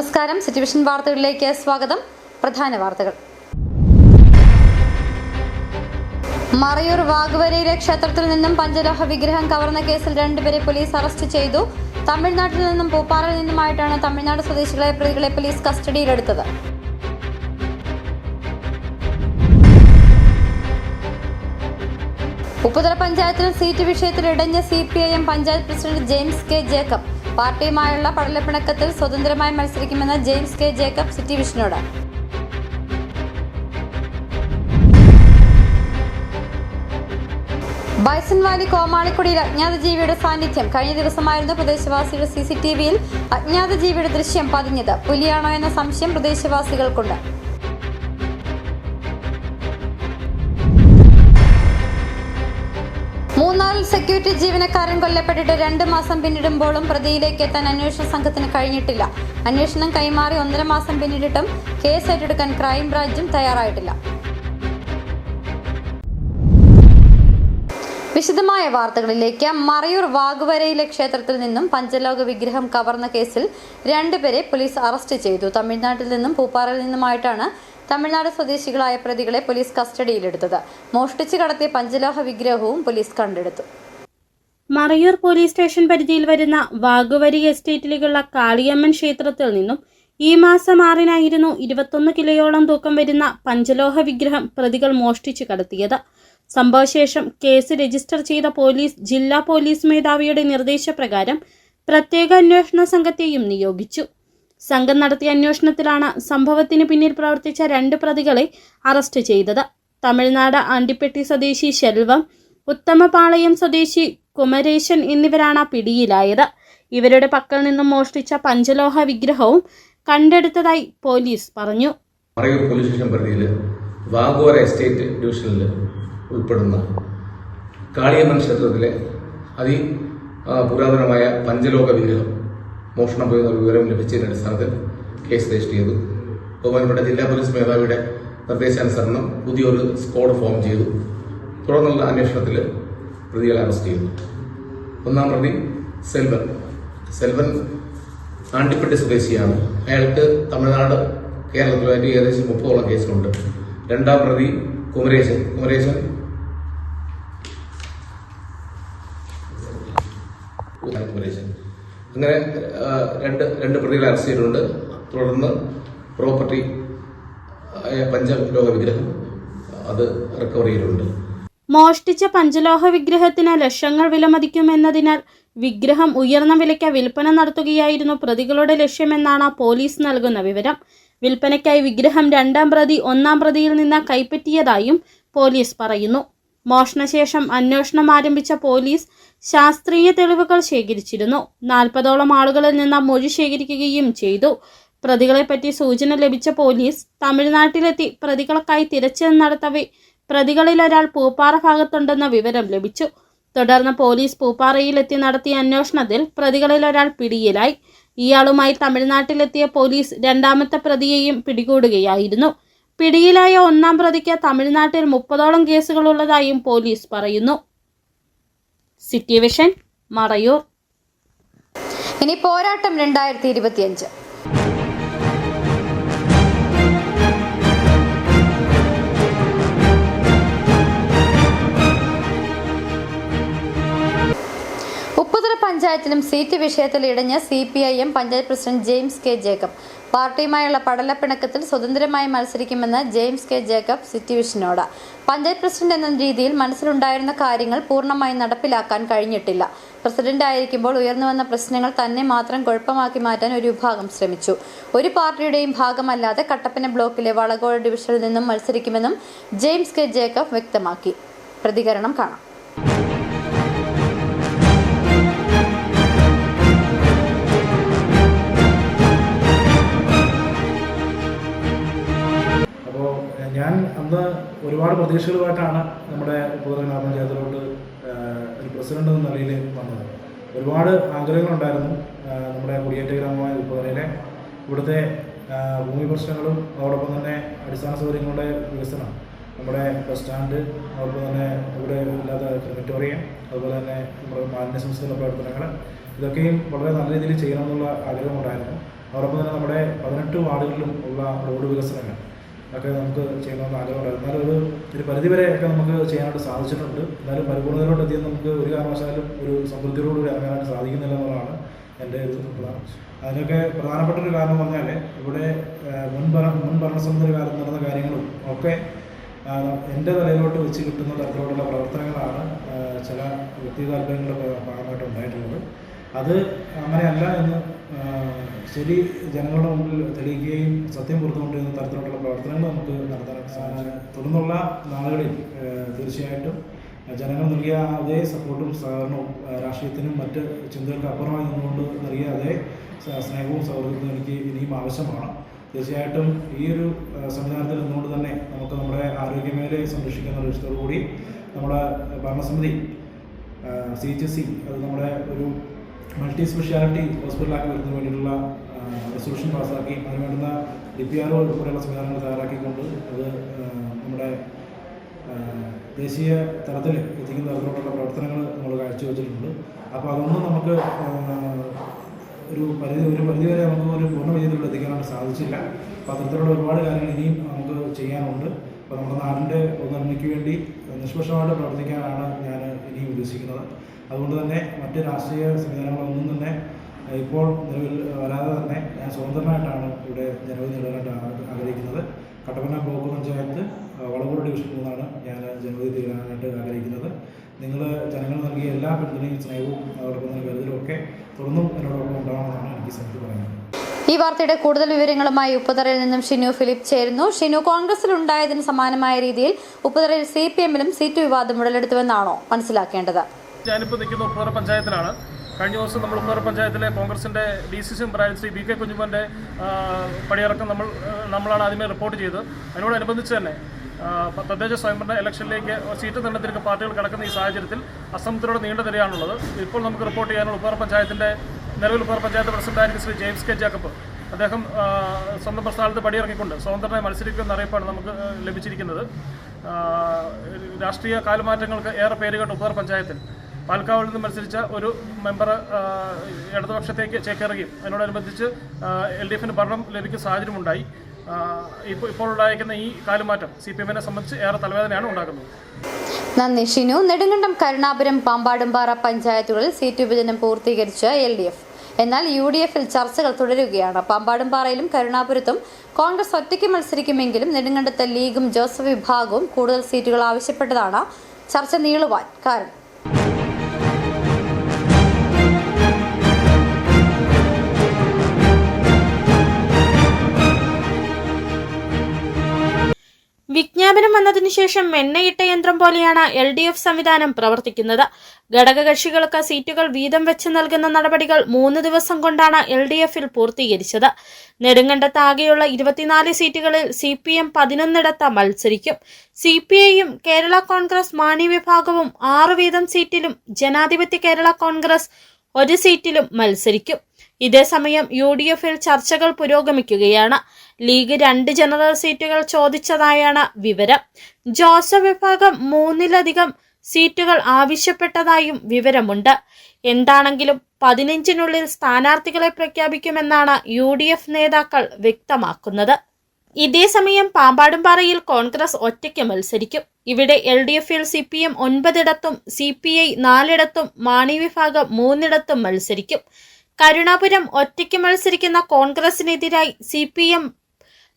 നമസ്കാരം. City vision വാർത്തകളിലേക്ക് സ്വാഗതം. പ്രധാന വാർത്തകൾ. മറയൂർ വാഗുവരയിലെ ക്ഷേത്രത്തിൽ നിന്നും പഞ്ചലോഹ വിഗ്രഹം കവർന്ന കേസിൽ 2 പേരെ പോലീസ് അറസ്റ്റ് ചെയ്തു. തമിഴ്നാട്ടിൽ നിന്നും പൂപ്പാറയിൽ നിന്നുമായിട്ടാണ് തമിഴ്നാട് സ്വദേശികളായ പ്രതികളെ പോലീസ് കസ്റ്റഡിയിലെടുത്തത്. ഉപ്പുതല പഞ്ചായത്തിൽ സീറ്റ് വിഷയത്തിൽ ഇടഞ്ഞ CPIM പഞ്ചായത്ത് പ്രസിഡന്റ് ജെയിംസ് കെ ജേക്കബ്. പാർട്ടിയുമായുള്ള പടലപ്പിണക്കത്തിൽ സ്വതന്ത്രമായി മത്സരിക്കുമെന്ന് ജെയിംസ് കെ ജേക്കബ് സിറ്റി വിഷനോട്. ബൈസൺ വാലി കോമാളിക്കുടിയിൽ അജ്ഞാത ജീവിയുടെ സാന്നിധ്യം. കഴിഞ്ഞ ദിവസമായിരുന്നു പ്രദേശവാസിയുടെ CCTVയിൽ അജ്ഞാത ജീവിയുടെ ദൃശ്യം പതിഞ്ഞത്. പുലിയാണോ എന്ന സംശയം പ്രദേശവാസികൾക്കുണ്ട്. മൂന്നാറിൽ സെക്യൂരിറ്റി ജീവനക്കാരൻ കൊല്ലപ്പെട്ടിട്ട് 2 മാസം പിന്നിടുമ്പോഴും പ്രതിയിലേക്ക് എത്താൻ അന്വേഷണ സംഘത്തിന് കഴിഞ്ഞിട്ടില്ല. അന്വേഷണം കൈമാറി 1.5 മാസം പിന്നിട്ടിട്ടും കേസ് ഏറ്റെടുക്കാൻ ക്രൈംബ്രാഞ്ചും തയ്യാറായിട്ടില്ല. വിശദമായ വാർത്തകളിലേക്ക്. മറയൂർ വാഗുവരയിലെ ക്ഷേത്രത്തിൽ നിന്നും പഞ്ചലോഹ വിഗ്രഹം കവർന്ന കേസിൽ 2 പേരെ പോലീസ് അറസ്റ്റ് ചെയ്തു. തമിഴ്നാട്ടിൽ നിന്നും പൂപ്പാറയിൽ നിന്നുമായിട്ടാണ് തമിഴ്നാട് സ്വദേശികളായ പ്രതികളെ പോലീസ് കസ്റ്റഡിയിലെടുത്തത്. മോഷ്ടിച്ചു കടത്തിയ പഞ്ചലോഹ വിഗ്രഹവും പോലീസ് കണ്ടെടുത്തു. മറയൂർ പോലീസ് സ്റ്റേഷൻ പരിധിയിൽ വരുന്ന വാഗുവരി എസ്റ്റേറ്റിലേക്കുള്ള കാളിയമ്മൻ ക്ഷേത്രത്തിൽ നിന്നും ഈ മാസം 6-നായിരുന്നു 21 കിലോയോളം തൂക്കം വരുന്ന പഞ്ചലോഹ വിഗ്രഹം പ്രതികൾ മോഷ്ടിച്ചു കടത്തിയത്. സംഭവശേഷം കേസ് രജിസ്റ്റർ ചെയ്ത പോലീസ് ജില്ലാ പോലീസ് മേധാവിയുടെ നിർദ്ദേശപ്രകാരം പ്രത്യേക അന്വേഷണ സംഘത്തെയും നിയോഗിച്ചു. സംഘം നടത്തിയ അന്വേഷണത്തിലാണ് സംഭവത്തിന് പിന്നിൽ പ്രവർത്തിച്ച 2 പ്രതികളെ അറസ്റ്റ് ചെയ്തത്. തമിഴ്നാട് ആണ്ടിപ്പെട്ടി സ്വദേശി ശെൽവം, ഉത്തമപാളയം സ്വദേശി കുമരേശൻ എന്നിവരാണ് പിടിയിലായത്. ഇവരുടെ പക്കൽ നിന്നും മോഷ്ടിച്ച പഞ്ചലോഹ വിഗ്രഹവും കണ്ടെടുത്തതായി പോലീസ് പറഞ്ഞു. മറയൂർ പോലീസ് സ്റ്റേഷൻ പരിധിയിൽ വാഗോര എസ്റ്റേറ്റ് ഡിവിഷനിൽ ഉൾപ്പെടുന്ന കാളിയമ്മൻ ക്ഷേത്രത്തിലെ പുരാതനമായ പഞ്ചലോഹ വിഗ്രഹം മോഷണം പോയെന്ന വിവരം ലഭിച്ചതിന്റെ അടിസ്ഥാനത്തിൽ കേസ് രജിസ്റ്റർ ചെയ്തു. ബഹുമാനപ്പെട്ട ജില്ലാ പോലീസ് മേധാവിയുടെ നിർദ്ദേശാനുസരണം പുതിയൊരു സ്ക്വാഡ് ഫോം ചെയ്തു. തുടർന്നുള്ള അന്വേഷണത്തിൽ പ്രതികളെ അറസ്റ്റ് ചെയ്തു. 1-ാം പ്രതി സെൽവൻ ആണ്ടിപ്പെട്ടി സ്വദേശിയാണ്. അയാൾക്ക് തമിഴ്നാട്, കേരളത്തിലുമായിട്ട് ഏകദേശം 30ഓളം കേസുകളുണ്ട്. 2-ാം പ്രതി കുമരേശൻ അങ്ങനെ രണ്ട് പ്രതികളെ അറസ്റ്റ് ചെയ്തിട്ടുണ്ട്. തുടർന്ന് പ്രോപ്പർട്ടി പഞ്ചലോഹ വിഗ്രഹം അത് റിക്കവർ ചെയ്തിട്ടുണ്ട്. മോഷ്ടിച്ച പഞ്ചലോഹ വിഗ്രഹത്തിന് ലക്ഷങ്ങൾ വിലമതിക്കുമെന്നതിനാൽ വിഗ്രഹം ഉയർന്ന വിലയ്ക്ക് വിൽപ്പന നടത്തുകയായിരുന്നു പ്രതികളുടെ ലക്ഷ്യമെന്നാണ് പോലീസ് നൽകുന്ന വിവരം. വിൽപ്പനയ്ക്കായി വിഗ്രഹം 2-ാം പ്രതി 1-ാം പ്രതിയിൽ നിന്ന് കൈപ്പറ്റിയതായും പോലീസ് പറയുന്നു. മോഷണശേഷം അന്വേഷണം ആരംഭിച്ച പോലീസ് ശാസ്ത്രീയ തെളിവുകൾ ശേഖരിച്ചിരുന്നു. 40ഓളം ആളുകളിൽ നിന്ന് മൊഴി ശേഖരിക്കുകയും ചെയ്തു. പ്രതികളെപ്പറ്റി സൂചന ലഭിച്ച പോലീസ് തമിഴ്നാട്ടിലെത്തി പ്രതികൾക്കായി തിരച്ചിൽ നടത്തവേ പ്രതികളിൽ ഒരാൾ പൂപ്പാറ ഭാഗത്തുണ്ടെന്ന വിവരം ലഭിച്ചു. തുടർന്ന് പോലീസ് പൂപ്പാറയിലെത്തി നടത്തിയ അന്വേഷണത്തിൽ പ്രതികളിൽ ഒരാൾ പിടിയിലായി. ഇയാളുമായി തമിഴ്നാട്ടിലെത്തിയ പോലീസ് 2ാമത്തെ പ്രതിയെയും പിടികൂടുകയായിരുന്നു. പിടിയിലായ 1-ാം പ്രതിക്ക് തമിഴ്നാട്ടിൽ 30ഓളം കേസുകളുള്ളതായും പോലീസ് പറയുന്നു. City Vision, Marayoor. ഇനി പോരാട്ടം 2025. ഉപ്പുതല പഞ്ചായത്തിലും സീറ്റ് വിഷയത്തിൽ ഇടഞ്ഞ CPIM പഞ്ചായത്ത് പ്രസിഡന്റ് ജെയിംസ് കെ ജേക്കബ്. പാർട്ടിയുമായുള്ള പടലപ്പിണക്കത്തിൽ സ്വതന്ത്രമായി മത്സരിക്കുമെന്ന് ജെയിംസ് കെ ജേക്കബ് സിറ്റി വിഷനോട്. പഞ്ചായത്ത് പ്രസിഡന്റ് എന്ന രീതിയിൽ മനസ്സിലുണ്ടായിരുന്ന കാര്യങ്ങൾ പൂർണ്ണമായി നടപ്പിലാക്കാൻ കഴിഞ്ഞിട്ടില്ല. പ്രസിഡന്റ് ആയിരിക്കുമ്പോൾ ഉയർന്നുവന്ന പ്രശ്നങ്ങൾ തന്നെ മാത്രം കുഴപ്പമാക്കി മാറ്റാൻ ഒരു വിഭാഗം ശ്രമിച്ചു. ഒരു പാർട്ടിയുടെയും ഭാഗമല്ലാതെ കട്ടപ്പന ബ്ലോക്കിലെ വളകോട് ഡിവിഷനിൽ നിന്നും മത്സരിക്കുമെന്നും ജെയിംസ് കെ ജേക്കബ് വ്യക്തമാക്കി. പ്രതികരണം കാണാം. ഞാൻ അന്ന് ഒരുപാട് പ്രതീക്ഷകളുമായിട്ടാണ് നമ്മുടെ ഉപ്പുതല ഗ്രാമപഞ്ചായത്തിലോട്ട് ഒരു പ്രസിഡന്റ് എന്ന നിലയിൽ വന്നത്. ഒരുപാട് ആഗ്രഹങ്ങളുണ്ടായിരുന്നു. നമ്മുടെ കുടിയേറ്റ ഗ്രാമമായ ഉപ്പുതലയിലെ ഇവിടുത്തെ ഭൂമി പ്രശ്നങ്ങളും അതോടൊപ്പം തന്നെ അടിസ്ഥാന സൗകര്യങ്ങളുടെ വികസനം, നമ്മുടെ ബസ് സ്റ്റാൻഡ്, അതോടൊപ്പം തന്നെ ഇവിടെ ഇല്ലാത്ത ക്രിമറ്റോറിയം, അതുപോലെ തന്നെ നമ്മുടെ മാലിന്യ സംസ്കരണ പ്രവർത്തനങ്ങൾ, ഇതൊക്കെയും വളരെ നല്ല രീതിയിൽ ചെയ്യണമെന്നുള്ള ആഗ്രഹമുണ്ടായിരുന്നു. അതോടൊപ്പം തന്നെ നമ്മുടെ 18 വാർഡുകളിലും ഉള്ള റോഡ് വികസനങ്ങൾ ഒക്കെ നമുക്ക് ചെയ്യണമെന്ന് ആഗ്രഹമുണ്ട്. എന്നാലും ഒരു പരിധിവരെയൊക്കെ നമുക്ക് ചെയ്യാനായിട്ട് സാധിച്ചിട്ടുണ്ട്. എന്നാലും പരിപൂർണതയിലോട്ട് എത്തിയാൽ നമുക്ക് ഒരു കാരണവശാലും ഒരു സമൃദ്ധിയോടുകൂടി ഇറങ്ങാനായിട്ട് സാധിക്കുന്നില്ല എന്നുള്ളതാണ് എൻ്റെ ഒരു പ്രധാനം. അതിനൊക്കെ പ്രധാനപ്പെട്ട ഒരു കാരണം പറഞ്ഞാൽ ഇവിടെ മുൻ ഭരണസമിതി കാലത്ത് നടന്ന കാര്യങ്ങളും ഒക്കെ എൻ്റെ തലയിലോട്ട് വെച്ച് കിട്ടുന്ന തരത്തിലുള്ള പ്രവർത്തനങ്ങളാണ് ചില വ്യക്തി താല്പര്യങ്ങളുടെ ഭാഗമായിട്ട് ഉണ്ടായിട്ടുള്ളത്. അത് അങ്ങനെയല്ല എന്ന് ശരി ജനങ്ങളുടെ മുമ്പിൽ തെളിയിക്കുകയും സത്യം പുറത്തുകൊണ്ടിരുന്ന തരത്തിലുള്ള പ്രവർത്തനങ്ങൾ നമുക്ക് നടത്താനായിട്ട് സാധിച്ചു. തുടർന്നുള്ള നാളുകളിൽ തീർച്ചയായിട്ടും ജനങ്ങൾ നൽകിയ അതേ സപ്പോർട്ടും സഹകരണവും രാഷ്ട്രീയത്തിനും മറ്റ് ചിന്തകൾക്ക് അപ്പുറമായി നിന്നുകൊണ്ട് നൽകിയ അതേ സ്നേഹവും സൗഹൃദവും എനിക്ക് ഇനിയും ആവശ്യമാണ്. തീർച്ചയായിട്ടും ഈ ഒരു സംവിധാനത്തിൽ നിന്നുകൊണ്ട് തന്നെ നമുക്ക് നമ്മുടെ ആരോഗ്യമേഖലയെ സംരക്ഷിക്കുന്ന ലക്ഷ്യത്തോടുകൂടി നമ്മുടെ ഭരണസമിതി CHC അത് നമ്മുടെ ഒരു മൾട്ടി സ്പെഷ്യാലിറ്റി ഹോസ്പിറ്റലാക്കി വരുന്നതിന് വേണ്ടിയിട്ടുള്ള റെസൊല്യൂഷൻ പാസ്സാക്കി അതിന് വേണ്ടുന്ന DPRO ഉൾപ്പെടെയുള്ള സംവിധാനങ്ങൾ തയ്യാറാക്കിക്കൊണ്ട് അത് നമ്മുടെ ദേശീയ തലത്തിൽ എത്തിക്കുന്ന തരത്തിലുള്ള പ്രവർത്തനങ്ങൾ നമ്മൾ കാഴ്ചവെച്ചിട്ടുണ്ട്. അപ്പോൾ അതൊന്നും നമുക്ക് ഒരു പരിധിവരെ നമുക്ക് ഒരു പൂർണ്ണ വിജയത്തിലൂടെ എത്തിക്കാനായിട്ട് സാധിച്ചില്ല. അപ്പോൾ അത്തരത്തിലുള്ള ഒരുപാട് കാര്യങ്ങൾ ഇനിയും നമുക്ക് ചെയ്യാനുണ്ട്. അപ്പോൾ നമ്മുടെ നാടിൻ്റെ നന്മയ്ക്ക് വേണ്ടി നിഷ്പക്ഷമായിട്ട് പ്രവർത്തിക്കാനാണ് ഞാൻ ഇനിയും ഉദ്ദേശിക്കുന്നത്. അതുകൊണ്ട് തന്നെ മറ്റ് രാഷ്ട്രീയ സംവിധാനങ്ങളൊന്നും തന്നെ ഇപ്പോൾ നിലവിൽ വരാതെ തന്നെ ഞാൻ സ്വതന്ത്രമായിട്ടാണ് ഇവിടെ ജനവിധി നേടാനായിട്ട് ആഗ്രഹിക്കുന്നത്. കട്ടപ്പന ബ്ലോക്ക് പഞ്ചായത്ത് വളവൂർ ഡിവിഷൻ 3 ഞാൻ ജനവിധി നേടാനായിട്ട് ആഗ്രഹിക്കുന്നത്. നിങ്ങൾ ജനങ്ങൾ നൽകിയ എല്ലാ പിന്തുണയും സ്നേഹവും അതോടൊപ്പം തന്നെ കരുതലും ഒക്കെ തുടർന്നും എന്നോടൊപ്പം ഉണ്ടാവണമെന്നാണ് എനിക്ക് സമയത്ത് പറയുന്നത്. ഈ വാർത്തയുടെ കൂടുതൽ വിവരങ്ങളുമായി ഉപ്പുതറയിൽ നിന്നും ഷിനു ഫിലിപ്പ് ചേരുന്നു. ഷിനു, കോൺഗ്രസിൽ ഉണ്ടായതിന് സമാനമായ രീതിയിൽ ഉപ്പുതറയിൽ CPM-ലും സീറ്റ് വിവാദം ഉടലെടുത്തുവെന്നാണോ മനസ്സിലാക്കേണ്ടത്? ഞാനിപ്പോൾ നിൽക്കുന്ന ഉപ്പുതറ പഞ്ചായത്തിലാണ്. കഴിഞ്ഞ ദിവസം നമ്മൾ ഉപ്പുതറ പഞ്ചായത്തിലെ കോൺഗ്രസിൻ്റെ DCC മെമ്പറായ ശ്രീ BK കുഞ്ഞുമോൻ്റെ പടിയിറക്കം നമ്മളാണ് ആദ്യമേ റിപ്പോർട്ട് ചെയ്തത്. അതിനോടനുബന്ധിച്ച് തന്നെ തദ്ദേശ സ്വയംഭരണ ഇലക്ഷനിലേക്ക് സീറ്റ് നിർണ്ണയത്തിലേക്ക് പാർട്ടികൾ കിടക്കുന്ന ഈ സാഹചര്യത്തിൽ അസംതൃപ്തിയോടെ നീണ്ട നിരയാണുള്ളത്. ഇപ്പോൾ നമുക്ക് റിപ്പോർട്ട് ചെയ്യാനുള്ള ഉപ്പുതറ പഞ്ചായത്തിൻ്റെ നിലവിൽ ഉപ്പുതറ പഞ്ചായത്ത് പ്രസിഡന്റായിരിക്കും ശ്രീ ജെയിംസ് K. ജേക്കബ്. അദ്ദേഹം സ്വന്തം പ്രസ്ഥാനത്ത് പടിയിറങ്ങിക്കൊണ്ട് സ്വതന്ത്രമായി മത്സരിക്കുമെന്ന അറിയിപ്പാണ് നമുക്ക് ലഭിച്ചിരിക്കുന്നത്. രാഷ്ട്രീയ കാലുമാറ്റങ്ങൾക്ക് ഏറെ പേരുകേട്ട ഉപ്പുതറ പഞ്ചായത്തിൽ പാൽക്കാവിൽ നിന്ന് മത്സരിച്ച ഒരു മെമ്പർ ഇടതുപക്ഷത്തേക്ക് ചേക്കേറുകയും അതിനോടനുബന്ധിച്ച് LDF-ന് ഭരണം ലഭിക്കുന്ന സാഹചര്യമുണ്ടായി. ഇപ്പോൾ ഉണ്ടായിരിക്കുന്ന ഈ കാലുമാറ്റം CPM-നെ സംബന്ധിച്ച് ഏറെ തലവേദനയാണ് ഉണ്ടാക്കുന്നത്. നന്ദി ഷിനു. നെടുങ്കണ്ടം, കരുണാപുരം, പാമ്പാടുംപാറ പഞ്ചായത്തുകളിൽ സീറ്റ് വിഭജനം പൂർത്തീകരിച്ച LDF. എന്നാൽ UDF-ൽ ചർച്ചകൾ തുടരുകയാണ്. പാമ്പാടുംപാറയിലും കരുണാപുരത്തും കോൺഗ്രസ് ഒറ്റയ്ക്ക് മത്സരിക്കുമെങ്കിലും നെടുങ്കണ്ടത്തെ ലീഗും ജോസഫ് വിഭാഗവും കൂടുതൽ സീറ്റുകൾ ആവശ്യപ്പെട്ടതാണ് ചർച്ച നീളുവാൻ കാരണം. വിജ്ഞാപനം വന്നതിനു ശേഷം എണ്ണയിട്ട യന്ത്രം പോലെയാണ് LDF സംവിധാനം പ്രവർത്തിക്കുന്നത്. ഘടകകക്ഷികൾക്ക് സീറ്റുകൾ വീതം വെച്ച് നൽകുന്ന നടപടികൾ 3 ദിവസം കൊണ്ടാണ് LDF-ൽ പൂർത്തീകരിച്ചത്. നെടുങ്കണ്ടത്ത് ആകെയുള്ള 24 സീറ്റുകളിൽ CPM 11 മത്സരിക്കും. CPI-യും കേരള കോൺഗ്രസ് മാണി വിഭാഗവും 6 വീതം സീറ്റിലും ജനാധിപത്യ കേരള കോൺഗ്രസ് 1 സീറ്റിലും മത്സരിക്കും. ഇതേസമയം UDF-ൽ ചർച്ചകൾ പുരോഗമിക്കുകയാണ്. ലീഗ് 2 ജനറൽ സീറ്റുകൾ ചോദിച്ചതായാണ് വിവരം. ജോസഫ് വിഭാഗം 3-ലധികം സീറ്റുകൾ ആവശ്യപ്പെട്ടതായും വിവരമുണ്ട്. എന്താണെങ്കിലും 15-നുള്ളിൽ സ്ഥാനാർത്ഥികളെ പ്രഖ്യാപിക്കുമെന്നാണ് UDF നേതാക്കൾ വ്യക്തമാക്കുന്നത്. ഇതേസമയം പാമ്പാടുംപാറയിൽ കോൺഗ്രസ് ഒറ്റയ്ക്ക് മത്സരിക്കും. ഇവിടെ LDF-ൽ CPM 9 CPI 4 മാണി വിഭാഗം 3 മത്സരിക്കും. കരുണാപുരം ഒറ്റയ്ക്ക് മത്സരിക്കുന്ന കോൺഗ്രസിനെതിരായി CPM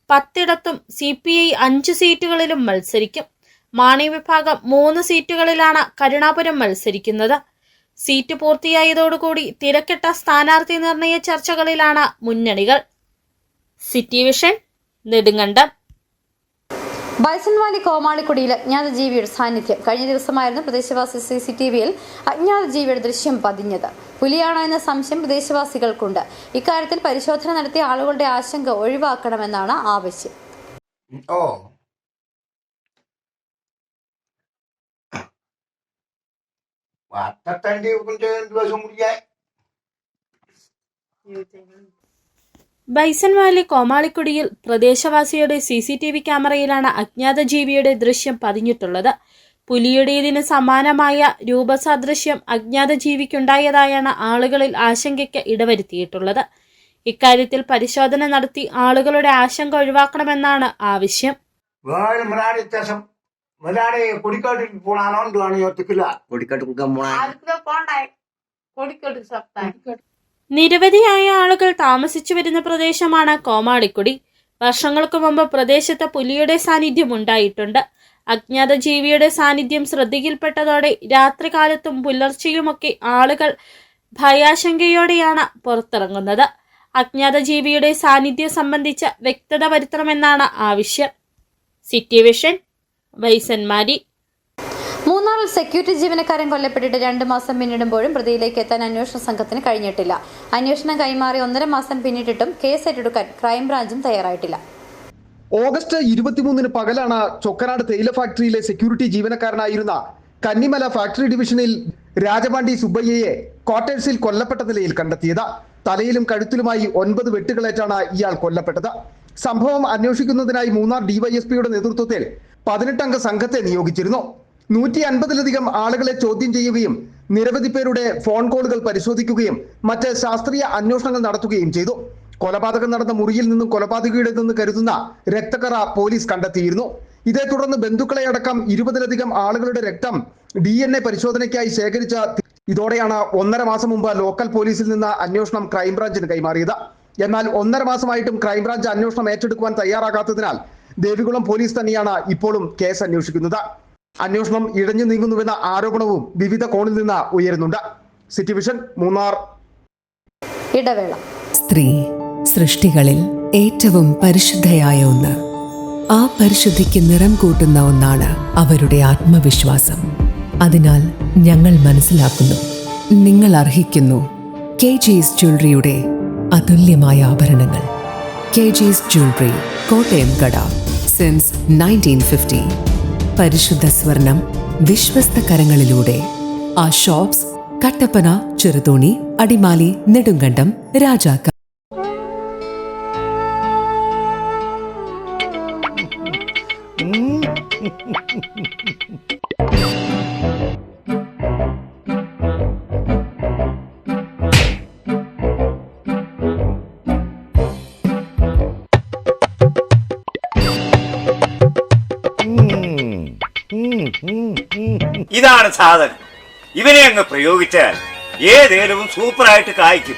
10 CPI 5 സീറ്റുകളിലും മത്സരിക്കും. മാണി വിഭാഗം 3 സീറ്റുകളിലാണ് കരുണാപുരം മത്സരിക്കുന്നത്. സീറ്റ് പൂർത്തിയായതോടുകൂടി തിരക്കിട്ട സ്ഥാനാർത്ഥി നിർണയ ചർച്ചകളിലാണ് മുന്നണികൾ. City Vision, Nedumkandam. ബൈസൺ വാലി കോമാളിക്കുടിയിൽ അജ്ഞാത ജീവിയുടെ സാന്നിധ്യം. കഴിഞ്ഞ ദിവസമായിരുന്നു പ്രദേശവാസി CCTV-യിൽ അജ്ഞാത ജീവിയുടെ ദൃശ്യം പതിഞ്ഞത്. പുലിയാണോ എന്ന സംശയം പ്രദേശവാസികൾക്കുണ്ട്. ഇക്കാര്യത്തിൽ പരിശോധന നടത്തിയ ആളുകളുടെ ആശങ്ക ഒഴിവാക്കണമെന്നാണ് ആവശ്യം. ബൈസൺ വാലി കോമാളിക്കുടിയിൽ പ്രദേശവാസിയുടെ CCTV ക്യാമറയിലാണ് അജ്ഞാത ജീവിയുടെ ദൃശ്യം പതിഞ്ഞിട്ടുള്ളത്. പുലിയുടേതിന് സമാനമായ രൂപസാദൃശ്യം അജ്ഞാത ജീവിക്കുണ്ടായതായാണ് ആളുകളിൽ ആശങ്കയ്ക്ക് ഇടവരുത്തിയിട്ടുള്ളത്. ഇക്കാര്യത്തിൽ പരിശോധന നടത്തി ആളുകളുടെ ആശങ്ക ഒഴിവാക്കണമെന്നാണ് ആവശ്യം. നിരവധിയായ ആളുകൾ താമസിച്ചു വരുന്ന പ്രദേശമാണ് കോമാളിക്കുടി. വർഷങ്ങൾക്ക് മുമ്പ് പ്രദേശത്ത് പുലിയുടെ സാന്നിധ്യം ഉണ്ടായിട്ടുണ്ട്. അജ്ഞാത ജീവിയുടെ സാന്നിധ്യം ശ്രദ്ധയിൽപ്പെട്ടതോടെ രാത്രികാലത്തും പുലർച്ചെയുമൊക്കെ ആളുകൾ ഭയാശങ്കയോടെയാണ് പുറത്തിറങ്ങുന്നത്. അജ്ഞാത ജീവിയുടെ സാന്നിധ്യം സംബന്ധിച്ച് വ്യക്തത വരുത്തണമെന്നാണ് ആവശ്യം. സിറ്റി വിഷൻ, വൈസന്മാരി. മൂന്നാറിൽ സെക്യൂരിറ്റി ജീവനക്കാരൻ കൊല്ലപ്പെട്ടിട്ട് 2 മാസം പിന്നിടുമ്പോഴും പ്രതിയിലേക്ക് എത്താൻ അന്വേഷണ സംഘത്തിന് കഴിഞ്ഞിട്ടില്ല. അന്വേഷണം കൈമാറി 1.5 മാസം പിന്നിട്ടിട്ടും കേസ് ഏറ്റെടുക്കാൻ ക്രൈംബ്രാഞ്ചും തയ്യാറായിട്ടില്ല. ഓഗസ്റ്റ് 23 പകലാണ് ചൊക്കനാട് തേയില ഫാക്ടറിയിലെ സെക്യൂരിറ്റി ജീവനക്കാരനായിരുന്ന കന്നിമല ഫാക്ടറി ഡിവിഷനിൽ രാജപാണ്ടി സുബ്ബയ്യയെ ക്വാർട്ടേഴ്സിൽ കൊല്ലപ്പെട്ട നിലയിൽ കണ്ടെത്തിയത്. തലയിലും കഴുത്തിലുമായി 9 വെട്ടുകളേറ്റാണ് ഇയാൾ കൊല്ലപ്പെട്ടത്. സംഭവം അന്വേഷിക്കുന്നതിനായി മൂന്നാർ ഡിവൈഎസ്പിയുടെ നേതൃത്വത്തിൽ 18 അംഗ സംഘത്തെ നിയോഗിച്ചിരുന്നു. 150-ലധികം ആളുകളെ ചോദ്യം ചെയ്യുകയും നിരവധി പേരുടെ ഫോൺ കോളുകൾ പരിശോധിക്കുകയും മറ്റ് ശാസ്ത്രീയ അന്വേഷണങ്ങൾ നടത്തുകയും ചെയ്തു. കൊലപാതകം നടന്ന മുറിയിൽ നിന്നും കൊലപാതകിയുടെ നിന്ന് കരുതുന്ന രക്തക്കറ പോലീസ് കണ്ടെത്തിയിരുന്നു. ഇതേ തുടർന്ന് ബന്ധുക്കളെ അടക്കം 20-ലധികം ആളുകളുടെ രക്തം DNA പരിശോധനയ്ക്കായി ശേഖരിച്ച ഇതോടെയാണ് 1.5 മാസം മുമ്പ് ലോക്കൽ പോലീസിൽ നിന്ന് അന്വേഷണം ക്രൈംബ്രാഞ്ചിന് കൈമാറിയത്. എന്നാൽ 1.5 മാസമായിട്ടും ക്രൈംബ്രാഞ്ച് അന്വേഷണം ഏറ്റെടുക്കുവാൻ തയ്യാറാകാത്തതിനാൽ ദേവികുളം പോലീസ് തന്നെയാണ് ഇപ്പോഴും കേസ് അന്വേഷിക്കുന്നത്. അന്വേഷണം ഇഴഞ്ഞു നീങ്ങുന്നുവെന്ന ആരോപണവും വിവിധ കോണിൽ നിന്ന് ഉയരുന്നുണ്ട്. City vision, Munnar. ഇടവേള. സ്ത്രീ സൃഷ്ടികളിൽ ഏറ്റവും പരിശുദ്ധയായ ഒന്ന്. ആ പരിശുദ്ധിക്ക് നിറം കൂട്ടുന്ന ഒന്നാണ് അവരുടെ ആത്മവിശ്വാസം. അതിനാൽ ഞങ്ങൾ മനസ്സിലാക്കുന്നു, നിങ്ങൾ അർഹിക്കുന്നു KG's ജ്വല്ലറിയുടെ അതുല്യമായ ആഭരണങ്ങൾ. KG's ജ്വല്ലറി, കോട്ടയം കട, സിൻസ് 1950. പരിശുദ്ധ സ്വർണം വിശ്വസ്ത കരങ്ങളിലൂടെ. ആ ഷോപ്സ് കട്ടപ്പന, ചെറുതോണി, അടിമാലി, നെടുങ്കണ്ടം, രാജാക്ക. ഇതാണ് സാധനം. ഇവനെ അങ്ങ് പ്രയോഗിച്ചാൽ ഏതേലും സൂപ്പറായിട്ട് കായ്ക്കും.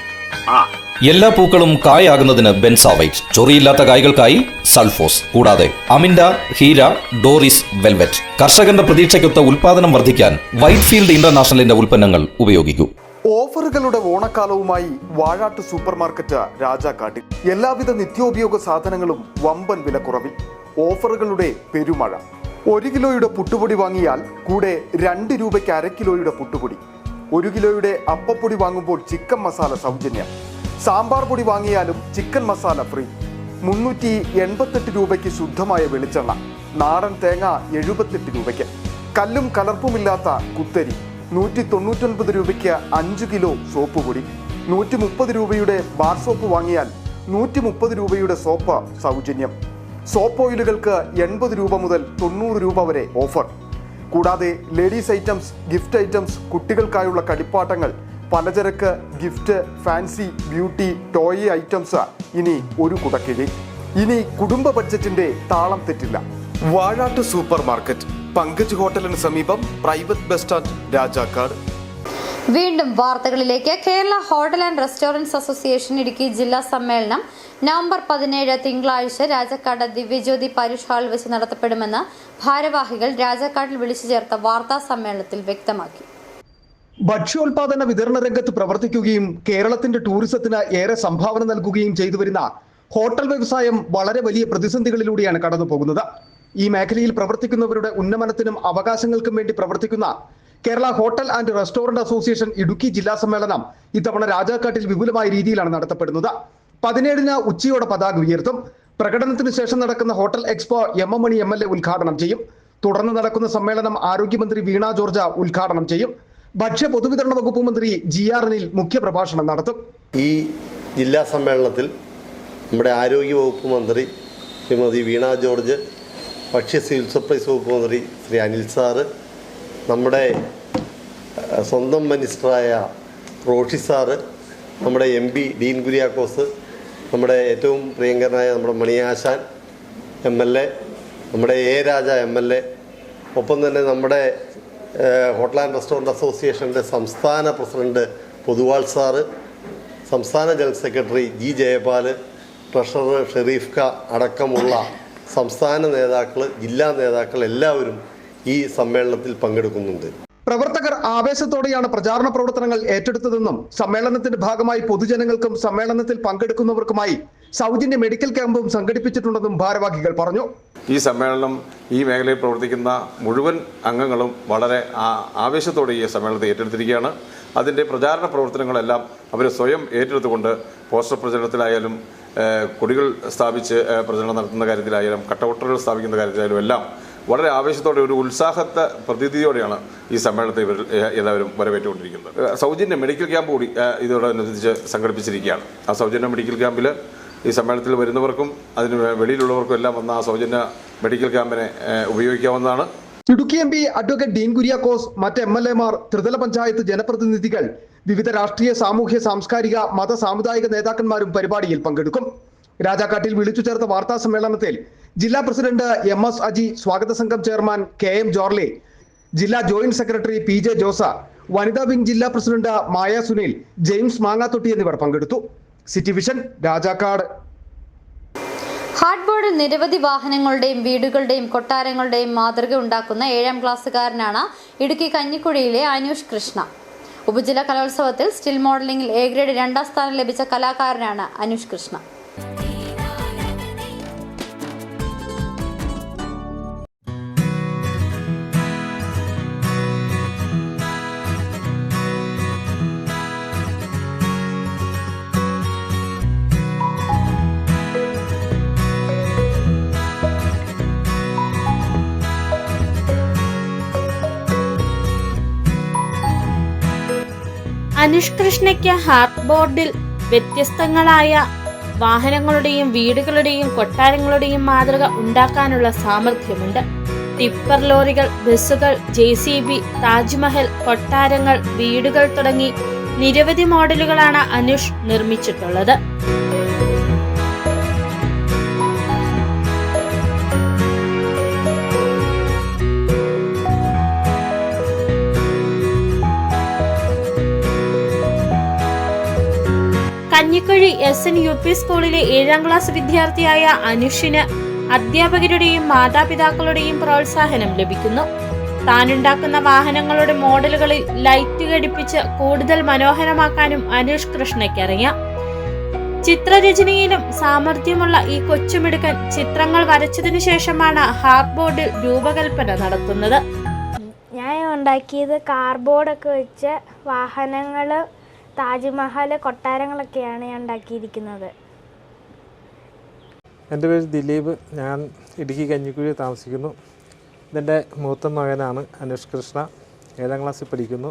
എല്ലാ പൂക്കളും കായാകുന്നതിന് ബെൻസാവൈറ്റ്, ചൊറിയില്ലാത്ത കായ്കൾക്കായി സൾഫോസ്, കൂടാതെ അമിൻഡ, ഹീര, ഡോറിസ്, വെൽവെറ്റ്. കർഷകന്റെ പ്രതീക്ഷയ്ക്കൊത്ത ഉൽപാദനം വർദ്ധിക്കാൻ വൈറ്റ്ഫീൽഡ് ഇന്റർനാഷണലിന്റെ ഉൽപ്പന്നങ്ങൾ ഉപയോഗിക്കൂ. ഓഫറുകളുടെ ഓണക്കാലവുമായി വാഴാട്ട് സൂപ്പർ മാർക്കറ്റ് രാജാക്കാട്ടിൽ. എല്ലാവിധ നിത്യോപയോഗ സാധനങ്ങളും വമ്പൻ വിലക്കുറവിൽ. ഓഫറുകളുടെ പെരുമഴ. 1 കിലോയുടെ പുട്ടുപൊടി വാങ്ങിയാൽ കൂടെ 2 രൂപയ്ക്ക് 1/2 കിലോയുടെ പുട്ടുപൊടി. 1 കിലോയുടെ അപ്പപ്പൊടി വാങ്ങുമ്പോൾ ചിക്കൻ മസാല സൗജന്യം. സാമ്പാർ പൊടി വാങ്ങിയാലും ചിക്കൻ മസാല ഫ്രീ. 388 രൂപയ്ക്ക് ശുദ്ധമായ വെളിച്ചെണ്ണ. നാടൻ തേങ്ങ 78 രൂപയ്ക്ക്. കല്ലും കലർപ്പുമില്ലാത്ത കുത്തരി 199 രൂപയ്ക്ക് 5 കിലോ സോപ്പ് പൊടി. 130 രൂപയുടെ ബാർ സോപ്പ് വാങ്ങിയാൽ 130 രൂപയുടെ സോപ്പ് സൗജന്യം. സോപ്പ് ഓയിലുകൾക്ക് 80 രൂപ മുതൽ 90 രൂപ വരെ ഓഫർ. കൂടാതെ ലേഡീസ് ഐറ്റംസ്, ഗിഫ്റ്റ് ഐറ്റംസ്, കുട്ടികൾക്കായുള്ള കളിപ്പാട്ടങ്ങൾ, പലചരക്ക്, gift, fancy, beauty, toy items ഇനി ഒരു കുടക്കിഴി. ഇനി കുടുംബ ബഡ്ജറ്റിന്റെ താളം തെറ്റില്ല. വാഴാട്ട് സൂപ്പർ മാർക്കറ്റ്, പങ്കജ് ഹോട്ടലിന് സമീപം, പ്രൈവറ്റ് ബസ് സ്റ്റാൻഡ്, രാജാക്കാട്. വീണ്ടും വാർത്തകളിലേക്ക്. Kerala hotel and restaurants association Idukki ജില്ലാ സമ്മേളനം നവംബർ 17 തിങ്കളാഴ്ച രാജാക്കാട് ദിവ്യജ്യോതി പരുഷ് ഹാൾ വെച്ച് നടത്തപ്പെടുമെന്ന് ഭാരവാഹികൾ രാജാക്കാട്ടിൽ വിളിച്ചു ചേർത്ത വാർത്താ സമ്മേളനത്തിൽ വ്യക്തമാക്കി. ഭക്ഷ്യോൽപാദന വിതരണ രംഗത്ത് പ്രവർത്തിക്കുകയും കേരളത്തിന്റെ ടൂറിസത്തിന് ഏറെ സംഭാവന നൽകുകയും ചെയ്തു വരുന്ന ഹോട്ടൽ വ്യവസായം വളരെ വലിയ പ്രതിസന്ധികളിലൂടെയാണ് കടന്നു പോകുന്നത്. ഈ മേഖലയിൽ പ്രവർത്തിക്കുന്നവരുടെ ഉന്നമനത്തിനും അവകാശങ്ങൾക്കും വേണ്ടി പ്രവർത്തിക്കുന്ന Kerala hotel and restaurant association Idukki ജില്ലാ സമ്മേളനം ഇത്തവണ രാജാക്കാട്ടിൽ വിപുലമായ രീതിയിലാണ് നടത്തപ്പെടുന്നത്. 17 ഉച്ചയോടെ പതാക ഉയർത്തും. പ്രകടനത്തിന് ശേഷം നടക്കുന്ന ഹോട്ടൽ എക്സ്പോ MM മണി MLA ഉദ്ഘാടനം ചെയ്യും. തുടർന്ന് നടക്കുന്ന സമ്മേളനം ആരോഗ്യമന്ത്രി വീണ ജോർജ് ഉദ്ഘാടനം ചെയ്യും. ഭക്ഷ്യ പൊതുവിതരണ വകുപ്പ് മന്ത്രി GR അനിൽ മുഖ്യപ്രഭാഷണം നടത്തും. ഈ ജില്ലാ സമ്മേളനത്തിൽ നമ്മുടെ ആരോഗ്യ വകുപ്പ് മന്ത്രി ശ്രീമതി വീണ ജോർജ്, ഭക്ഷ്യ സിവിൽ സപ്ലൈസ് വകുപ്പ് മന്ത്രി ശ്രീ അനിൽ സാറ്, നമ്മുടെ സ്വന്തം മിനിസ്റ്ററായ റോഷി സാറ്, നമ്മുടെ MP ഡീൻ കുര്യാക്കോസ്, നമ്മുടെ ഏറ്റവും പ്രിയങ്കരനായ നമ്മുടെ മണിയാശാൻ MLA, നമ്മുടെ A. രാജ MLA, ഒപ്പം തന്നെ നമ്മുടെ ഹോട്ടൽ ആൻഡ് റെസ്റ്റോറൻറ്റ് അസോസിയേഷൻ്റെ സംസ്ഥാന പ്രസിഡന്റ് പൊതുവാൾ സാറ്, സംസ്ഥാന general secretary G. Jayapal, treasurer Sharif ഖ അടക്കമുള്ള സംസ്ഥാന നേതാക്കൾ, ജില്ലാ നേതാക്കൾ എല്ലാവരും ഈ സമ്മേളനത്തിൽ പങ്കെടുക്കുന്നുണ്ട്. പ്രവർത്തകർ ആവേശത്തോടെയാണ് പ്രചാരണ പ്രവർത്തനങ്ങൾ ഏറ്റെടുത്തതെന്നും സമ്മേളനത്തിന്റെ ഭാഗമായി പൊതുജനങ്ങൾക്കും സമ്മേളനത്തിൽ പങ്കെടുക്കുന്നവർക്കുമായി സൗജന്യ മെഡിക്കൽ ക്യാമ്പും സംഘടിപ്പിച്ചിട്ടുണ്ടെന്നും ഭാരവാഹികൾ പറഞ്ഞു. ഈ സമ്മേളനം ഈ മേഖലയിൽ പ്രവർത്തിക്കുന്ന മുഴുവൻ അംഗങ്ങളും വളരെ ആവേശത്തോടെ ഈ സമ്മേളനത്തെ ഏറ്റെടുത്തിരിക്കുകയാണ്. അതിൻ്റെ പ്രചാരണ പ്രവർത്തനങ്ങളെല്ലാം അവർ സ്വയം ഏറ്റെടുത്തുകൊണ്ട് പോസ്റ്റർ പ്രചരണത്തിലായാലും കൊടികൾ സ്ഥാപിച്ച് പ്രചരണം നടത്തുന്ന കാര്യത്തിലായാലും കട്ടൗട്ടറുകൾ സ്ഥാപിക്കുന്ന കാര്യത്തിലായാലും എല്ലാം വളരെ ആവേശത്തോടെ ഒരു ഉത്സാഹത്തെ പ്രതീതിയോടെയാണ് ഈ സമ്മേളനത്തെ ഇവർ എല്ലാവരും വരവേറ്റുകൊണ്ടിരിക്കുന്നത്. സൗജന്യ മെഡിക്കൽ ക്യാമ്പ് കൂടി ഇതോടനുബന്ധിച്ച് സംഘടിപ്പിച്ചിരിക്കുകയാണ്. ആ സൗജന്യ മെഡിക്കൽ ക്യാമ്പിൽ ഈ സമ്മേളനത്തിൽ വരുന്നവർക്കും അതിന് വെളിയിലുള്ളവർക്കും എല്ലാം വന്ന ആ സൗജന്യ മെഡിക്കൽ ക്യാമ്പിനെ ഉപയോഗിക്കാവുന്നതാണ്. ഇടുക്കി MP അഡ്വക്കേറ്റ് ഡീൻ കുര്യാക്കോസ്, മറ്റ് MLA-മാർ, ത്രിതല പഞ്ചായത്ത് ജനപ്രതിനിധികൾ, വിവിധ രാഷ്ട്രീയ, സാമൂഹ്യ, സാംസ്കാരിക, മത, സാമുദായിക നേതാക്കന്മാരും പരിപാടിയിൽ പങ്കെടുക്കും. രാജാക്കാട്ടിൽ വിളിച്ചു ചേർത്ത വാർത്താ സമ്മേളനത്തിൽ ജില്ലാ പ്രസിഡന്റ് MS അജി, സ്വാഗത സംഘം ചെയർമാൻ KM ജോർലി, ജില്ലാ ജോയിന്റ് സെക്രട്ടറി PJ ജോസ, വനിതാ വിംഗ് ജില്ലാ പ്രസിഡന്റ് മായ സുനിൽ, ജെയിംസ് മാങ്ങാത്തൊട്ടി എന്നിവർ പങ്കെടുത്തു. City vision, Rajakkad. ഹാർഡ് ബോർഡിൽ നിരവധി വാഹനങ്ങളുടെയും വീടുകളുടെയും കൊട്ടാരങ്ങളുടെയും മാതൃക ഉണ്ടാക്കുന്ന 7ാം ക്ലാസ്സുകാരനാണ് ഇടുക്കി കഞ്ഞിക്കുഴിയിലെ അനൂഷ് കൃഷ്ണ. ഉപജില്ലാ കലോത്സവത്തിൽ സ്റ്റിൽ മോഡലിംഗിൽ A ഗ്രേഡ് 2ാം സ്ഥാനം ലഭിച്ച കലാകാരനാണ് അനൂഷ് കൃഷ്ണ. അനൂഷ് കൃഷ്ണയ്ക്ക് ഹാർഡ് ബോർഡിൽ വ്യത്യസ്തങ്ങളായ വാഹനങ്ങളുടെയും വീടുകളുടെയും കൊട്ടാരങ്ങളുടെയും മാതൃക ഉണ്ടാക്കാനുള്ള സാമർഥ്യമുണ്ട്. ടിപ്പർ ലോറികൾ, ബസ്സുകൾ, JCB, താജ്മഹൽ, കൊട്ടാരങ്ങൾ, വീടുകൾ തുടങ്ങി നിരവധി മോഡലുകളാണ് അനൂഷ് നിർമ്മിച്ചിട്ടുള്ളത്. കഞ്ഞിക്കുഴി SN UP സ്കൂളിലെ 7ാം ക്ലാസ് വിദ്യാർത്ഥിയായ അനൂഷിന് അധ്യാപകരുടെയും മാതാപിതാക്കളുടെയും പ്രോത്സാഹനം ലഭിക്കുന്നു. താനുണ്ടാക്കുന്ന വാഹനങ്ങളുടെ മോഡലുകളിൽ ലൈറ്റ് ഘടിപ്പിച്ച് കൂടുതൽ മനോഹരമാക്കാനും അനൂഷ് കൃഷ്ണയ്ക്കറിയാം. ചിത്രരചനയിലും സാമർഥ്യമുള്ള ഈ കൊച്ചുമിടുക്കൻ ചിത്രങ്ങൾ വരച്ചതിനു ശേഷമാണ് ഹാർഡ് ബോർഡിൽ രൂപകൽപ്പന നടത്തുന്നത്. ഞാൻ ഉണ്ടാക്കിയത് കാർഡ്ബോർഡൊക്കെ വെച്ച് വാഹനങ്ങൾ, താജ്മഹൽ, കൊട്ടാരങ്ങളൊക്കെയാണ് ഞാൻ ഉണ്ടാക്കിയിരിക്കുന്നത്. എൻ്റെ പേര് ദിലീപ്. ഞാൻ ഇടുക്കി കഞ്ഞിക്കുഴി താമസിക്കുന്നു. ഇതെൻ്റെ മൂത്ത മകനാണ് അനൂഷ് കൃഷ്ണ. 7ാം ക്ലാസ്സിൽ പഠിക്കുന്നു.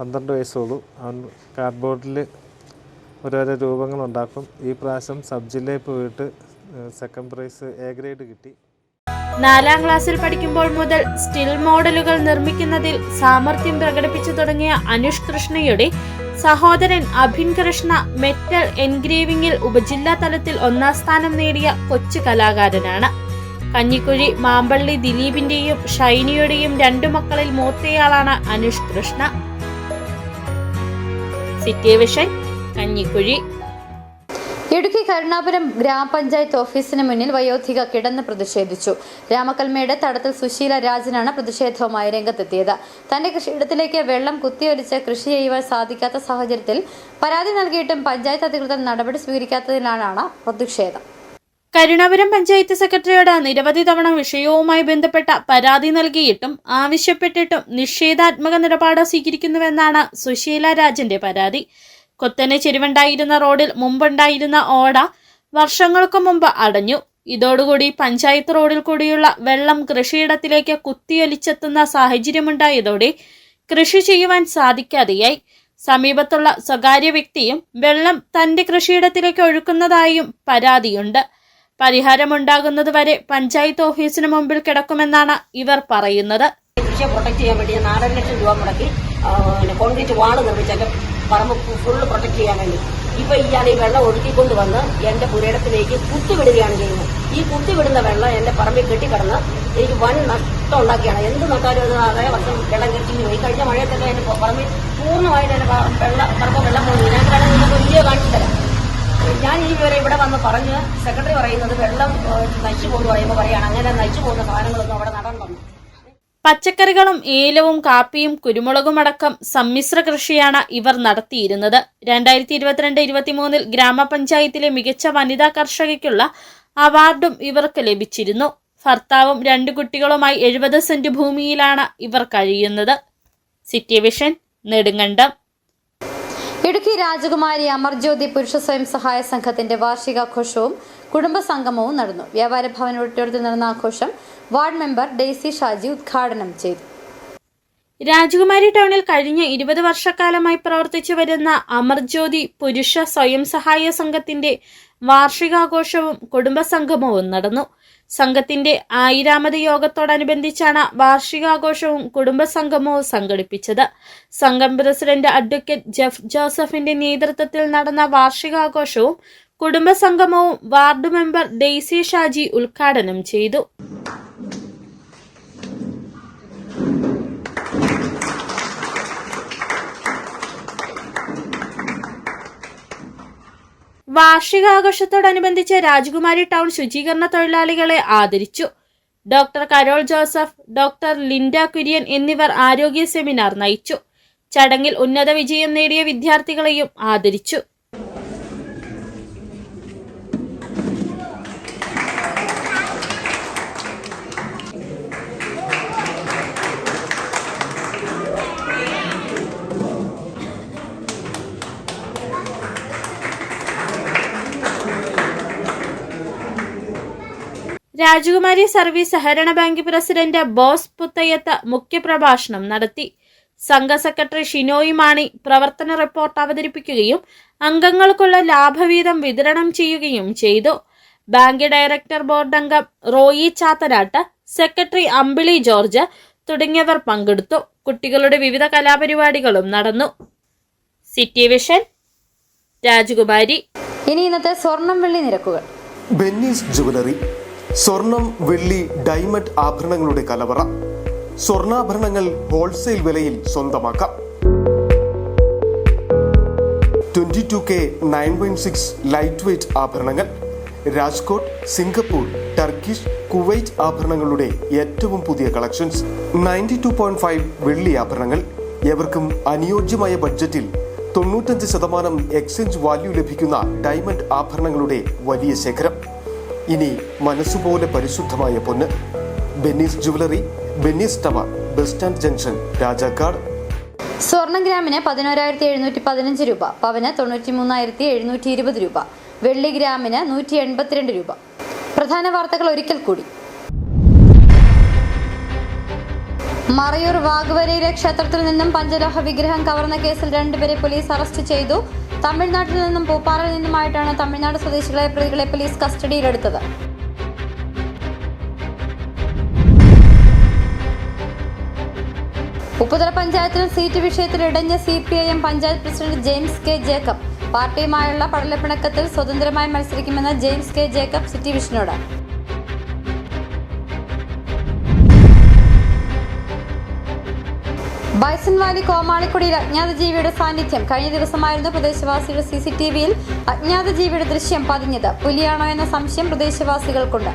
12 വയസ്സുള്ളൂ. അവൻ കാർഡ്ബോർഡിൽ ഓരോരോ രൂപങ്ങളുണ്ടാക്കും. ഈ പ്രാവശ്യം സബ് ജില്ലയിൽ പോയിട്ട് സെക്കൻഡ് പ്രൈസ് A ഗ്രേഡ് കിട്ടി. 4ാം ക്ലാസ്സിൽ പഠിക്കുമ്പോൾ മുതൽ സ്റ്റിൽ മോഡലുകൾ നിർമ്മിക്കുന്നതിൽ സാമർഥ്യം പ്രകടിപ്പിച്ചു തുടങ്ങിയ അനൂഷ് കൃഷ്ണയുടെ സഹോദരൻ അഭിൻ കൃഷ്ണ മെറ്റൽ എൻഗ്രേവിംഗിൽ ഉപജില്ലാ തലത്തിൽ 1ാം സ്ഥാനം നേടിയ കൊച്ചു കലാകാരനാണ്. കഞ്ഞിക്കുഴി മാമ്പള്ളി ദിലീപിന്റെയും ഷൈനിയുടെയും 2 മക്കളിൽ മൂത്തയാളാണ് അനൂഷ് കൃഷ്ണ. City Vision, Kanjikuzhi. ഇടുക്കി കരുണാപുരം ഗ്രാമപഞ്ചായത്ത് ഓഫീസിന് മുന്നിൽ വയോധിക കിടന്ന് പ്രതിഷേധിച്ചു. രാമക്കൽമേട് തടത്തിൽ സുശീല രാജനാണ് പ്രതിഷേധവുമായി രംഗത്തെത്തിയത്. തന്റെ കൃഷിയിടത്തിലേക്ക് വെള്ളം കുത്തിയൊലിച്ച് കൃഷി ചെയ്യുവാൻ സാധിക്കാത്ത സാഹചര്യത്തിൽ പരാതി നൽകിയിട്ടും പഞ്ചായത്ത് അധികൃതർ നടപടി സ്വീകരിക്കാത്തതിനാലാണ് പ്രതിഷേധം. കരുണാപുരം പഞ്ചായത്ത് സെക്രട്ടറിയോട് നിരവധി തവണ വിഷയവുമായി ബന്ധപ്പെട്ട പരാതി നൽകിയിട്ടും ആവശ്യപ്പെട്ടിട്ടും നിഷേധാത്മക നിലപാട് സ്വീകരിക്കുന്നുവെന്നാണ് സുശീല രാജന്റെ പരാതി. കൊത്തനെ ചെരുവുണ്ടായിരുന്ന റോഡിൽ മുമ്പുണ്ടായിരുന്ന ഓട വർഷങ്ങൾക്ക് മുമ്പ് അടഞ്ഞു. ഇതോടുകൂടി പഞ്ചായത്ത് റോഡിൽ കൂടിയുള്ള വെള്ളം കൃഷിയിടത്തിലേക്ക് കുത്തിയൊലിച്ചെത്തുന്ന സാഹചര്യമുണ്ടായതോടെ കൃഷി ചെയ്യുവാൻ സാധിക്കാതെയായി. സമീപത്തുള്ള സ്വകാര്യ വ്യക്തിയും വെള്ളം തന്റെ കൃഷിയിടത്തിലേക്ക് ഒഴുക്കുന്നതായും പരാതിയുണ്ട്. പരിഹാരമുണ്ടാകുന്നതുവരെ പഞ്ചായത്ത് ഓഫീസിന് മുമ്പിൽ കിടക്കുമെന്നാണ് ഇവർ പറയുന്നത്. കൃഷിയെ പ്രൊട്ടക്ട് ചെയ്യാൻ വേണ്ടി 4.5 ലക്ഷം രൂപ മുടക്കി കോൺക്രീറ്റ് വാള് നിർമ്മിച്ചതിന്റെ പറമ്പ് ഫുള്ള് പ്രൊട്ടക്ട് ചെയ്യാൻ വേണ്ടി ഇപ്പൊ ഇയാൾ ഈ വെള്ളം ഒഴുക്കിക്കൊണ്ട് വന്ന് എന്റെ പുരയിടത്തിലേക്ക് കുത്തിവിടുകയാണ് ചെയ്യുന്നത്. ഈ കുത്തിവിടുന്ന വെള്ളം എന്റെ പറമ്പിൽ കെട്ടിക്കിടന്ന് എനിക്ക് വൻ നഷ്ടം ഉണ്ടാക്കിയാണ്. എന്ത് നട്ടാലും അത് അതേ വർഷം വെള്ളം കെട്ടി പോയി. കഴിഞ്ഞ മഴയത്തൊക്കെ എന്റെ പറമ്പിൽ പൂർണ്ണമായിട്ട് എന്റെ വെള്ളം പോയി. ഞാൻ നിങ്ങൾക്ക് വീഡിയോ കാണിച്ചു തരാം. ഞാൻ ഈ വിവരം ഇവിടെ വന്ന് പറഞ്ഞ് സെക്രട്ടറി പറയുന്നത് വെള്ളം നശിച്ചു പോകുന്നു പറയുമ്പോൾ പറയാണ് അങ്ങനെ നശിച്ചു പോകുന്ന സാധനങ്ങളൊന്നും അവിടെ നടന്നു. പച്ചക്കറികളും ഏലവും കാപ്പിയും കുരുമുളകും അടക്കം സമ്മിശ്ര കൃഷിയാണ് ഇവർ നടത്തിയിരുന്നത്. 2022-23 ഗ്രാമപഞ്ചായത്തിലെ മികച്ച വനിതാ കർഷകയ്ക്കുള്ള അവാർഡും ഇവർക്ക് ലഭിച്ചിരുന്നു. ഭർത്താവും 2 കുട്ടികളുമായി 70 സെന്റ് ഭൂമിയിലാണ് ഇവർ കഴിയുന്നത്. City Vision, Nedumkandam. ഇടുക്കി രാജകുമാരി അമർജ്യോതി പുരുഷ സ്വയം സഹായ സംഘത്തിന്റെ വാർഷികാഘോഷവും കുടുംബസംഗമവും നടന്നു. വ്യാപാര ഭവൻ ഓഡിറ്റോറിയത്തിൽ നടന്ന ആഘോഷം വാർഡ് മെമ്പർ ഡെയ്സി ഷാജി ഉദ്ഘാടനം ചെയ്തു. രാജകുമാരി ടൗണിൽ കഴിഞ്ഞ 20 വർഷക്കാലമായി പ്രവർത്തിച്ചു വരുന്ന അമർജ്യോതി പുരുഷ സ്വയം സഹായ സംഘത്തിന്റെ വാർഷികാഘോഷവും കുടുംബസംഗമവും നടന്നു. സംഘത്തിന്റെ 1000ാമത് യോഗത്തോടനുബന്ധിച്ചാണ് വാർഷികാഘോഷവും കുടുംബസംഗമവും സംഘടിപ്പിച്ചത്. സംഘം പ്രസിഡന്റ് അഡ്വക്കേറ്റ് ജെഫ് ജോസഫിന്റെ നേതൃത്വത്തിൽ നടന്ന വാർഷികാഘോഷവും കുടുംബസംഗമവും വാർഡ് മെമ്പർ ഡെയ്സി ഷാജി ഉദ്ഘാടനം ചെയ്തു. വാർഷികാഘോഷത്തോടനുബന്ധിച്ച് രാജകുമാരി ടൗൺ ശുചീകരണ തൊഴിലാളികളെ ആദരിച്ചു. Doctor Carol Joseph, doctor Linda Kurian എന്നിവർ ആരോഗ്യ സെമിനാർ നയിച്ചു. ചടങ്ങിൽ ഉന്നത വിജയം നേടിയ വിദ്യാർത്ഥികളെയും ആദരിച്ചു. രാജകുമാരി സർവീസ് സഹകരണ ബാങ്ക് പ്രസിഡന്റ് ബോസ് പുത്തയത്ത് മുഖ്യപ്രഭാഷണം നടത്തി. സംഘ സെക്രട്ടറി ഷിനോയ് മാണി പ്രവർത്തന റിപ്പോർട്ട് അവതരിപ്പിക്കുകയും അംഗങ്ങൾക്കുള്ള ലാഭവീതം വിതരണം ചെയ്യുകയും ചെയ്തു. ബാങ്ക് ഡയറക്ടർ ബോർഡ് അംഗം റോയി ചാത്തനാട്ട്, സെക്രട്ടറി അമ്പിളി ജോർജ് തുടങ്ങിയവർ പങ്കെടുത്തു. കുട്ടികളുടെ വിവിധ കലാപരിപാടികളും നടന്നു. സിറ്റി വിഷൻ, രാജകുമാരി. ഇനി ഇന്നത്തെ സ്വർണം വെള്ളി നിരക്കുകൾ. ബെന്നീസ് ജുവലറി, സ്വർണം, വെള്ളി, ഡയമണ്ട് ആഭരണങ്ങളുടെ കലവറ. സ്വർണ്ണാഭരണങ്ങൾ ഹോൾസെയിൽ വിലയിൽ സ്വന്തമാക്കാം. 22K 9.6 ലൈറ്റ് വെയ്റ്റ് ആഭരണങ്ങൾ. രാജ്കോട്ട്, സിംഗപ്പൂർ, ടർക്കിഷ്, കുവൈറ്റ് ആഭരണങ്ങളുടെ ഏറ്റവും പുതിയ കളക്ഷൻസ്. 92.5 വെള്ളി ആഭരണങ്ങൾ. ഏവർക്കും അനുയോജ്യമായ ബഡ്ജറ്റിൽ 95% എക്സ്ചേഞ്ച് വാല്യൂ ലഭിക്കുന്ന ഡയമണ്ട് ആഭരണങ്ങളുടെ വലിയ ശേഖരം. ഇനി മനസ്സുപോലെ പരിശുദ്ധമായ പൊന്ന്. Benny's jewellery, Benny's tower, bus stand junction, Rajakkad. സ്വർണം ഗ്രാമിന് 11,715 രൂപ, പവന് 93,720 രൂപ, വെള്ളി ഗ്രാമിന് 182 രൂപ. പ്രധാന വാർത്തകൾ ഒരിക്കൽ കൂടി. മറയൂർ വാഗുവരയിലെ ക്ഷേത്രത്തിൽ നിന്നും പഞ്ചലോഹ വിഗ്രഹം കവർന്ന കേസിൽ 2 പേരെ പോലീസ് അറസ്റ്റ് ചെയ്തു. തമിഴ്നാട്ടിൽ നിന്നും പൂപ്പാറയിൽ നിന്നുമായിട്ടാണ് തമിഴ്നാട് സ്വദേശികളായ പ്രതികളെ പോലീസ് കസ്റ്റഡിയിലെടുത്തത്. ഉപ്പുതറ പഞ്ചായത്തിലും സീറ്റ് വിഷയത്തിൽ ഇടഞ്ഞ CPIM പഞ്ചായത്ത് പ്രസിഡന്റ് ജെയിംസ് കെ ജേക്കബ്. പാർട്ടിയുമായുള്ള പടലപ്പിണക്കത്തിൽ സ്വതന്ത്രമായി മത്സരിക്കുമെന്ന് ജെയിംസ് കെ ജേക്കബ് സിറ്റി വിഷനോട്. ബൈസൺ വാലി കോമാളിക്കുടിയിൽ അജ്ഞാത ജീവിയുടെ സാന്നിധ്യം. കഴിഞ്ഞ ദിവസമായിരുന്നു പ്രദേശവാസിയുടെ CCTVയിൽ അജ്ഞാത ജീവിയുടെ ദൃശ്യം പതിഞ്ഞത്. പുലിയാണോ എന്ന സംശയം പ്രദേശവാസികൾക്കുണ്ട്.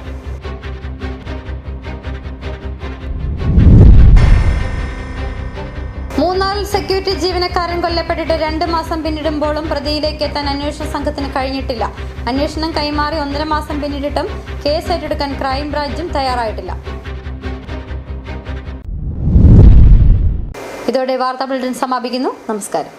മൂന്നാറിൽ സെക്യൂരിറ്റി ജീവനക്കാരൻ കൊല്ലപ്പെട്ടിട്ട് 2 മാസം പിന്നിടുമ്പോഴും പ്രതിയിലേക്ക് എത്താൻ അന്വേഷണ സംഘത്തിന് കഴിഞ്ഞിട്ടില്ല. അന്വേഷണം കൈമാറി 1.5 മാസം പിന്നിട്ടിട്ടും കേസ് ഏറ്റെടുക്കാൻ ക്രൈംബ്രാഞ്ചും തയ്യാറായിട്ടില്ല. ഇതോടെ വാർത്താ ബുള്ളറ്റിൻ സമാപിക്കുന്നു. നമസ്കാരം.